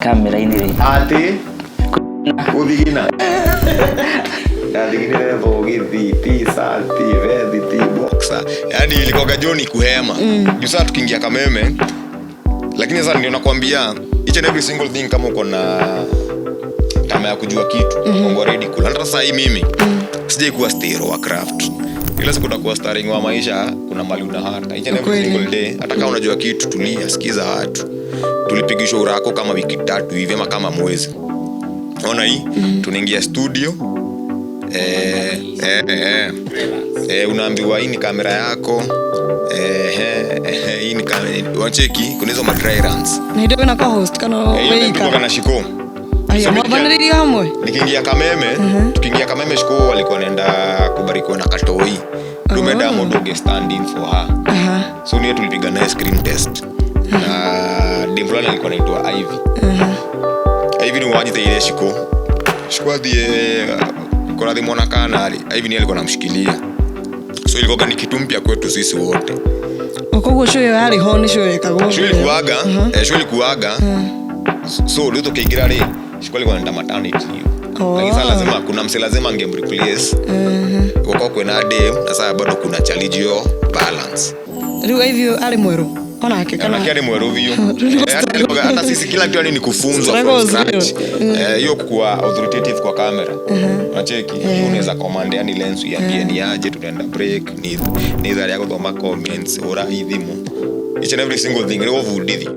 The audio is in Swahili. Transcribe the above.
kamera-inĩ rĩ ati uthigina athigina levo githi t-shirt vest t-boxer yani ilikoga Johnny kuhema juu sasa tukiingia Kameme. Lakini sasa ndio nakwambia each and every single thing kama uko na kama ya kujua kitu uko ready kula. Hata sasa hii mimi sijai kuwa stero wa craft. Ila siku utakuwa starring wa maisha kuna mali una hata each and every single day. Hata kama unajua kitu tulia sikiza watu. Tulipigishwa urako kama wiki 3 hivi ama kama mwezi. Ona hii tunaingia studio unaambiwa hii ni kamera yako hii ni kamera wacheki kuna hizo dry runs na ndio na co-host kana wewe kana Shiko aya mabandili hamwe nikiingia Kameme tukiingia Kameme Shiko walikuwa naenda kubarikiwa na Katoi Lumeda Modoge standing for her so ni tulipiga na screen test na Demblana alikuwa anaitwa Ivy Ivy ni wajita ile Shiko die kuna demo na kanali Ivy ni alikuwa anamshikilia so ilikuwa ni kitu mpya kwetu sisi wote. Uko show yali honi show yakago. Show kuaga. So ndio tukiingia leo. Shiko alikuwa anaenda maternity. Lakini sasa lazima kuna mse lazima angemreplace. Uko kwenda dem na sasa bado kuna challenge yo balance. Ndio hivyo ali mwero. Ona hakika na kiani mwero vio. Hata sisi kila kitu ni kufunzwa from scratch. Hiyo kuwa authoritative kwa kamera. Unacheki unaweza command yani lens iambie ni aje tunaenda break ni dhari yako kwa comments ora idhimu. Each and every single thing leo vudithi.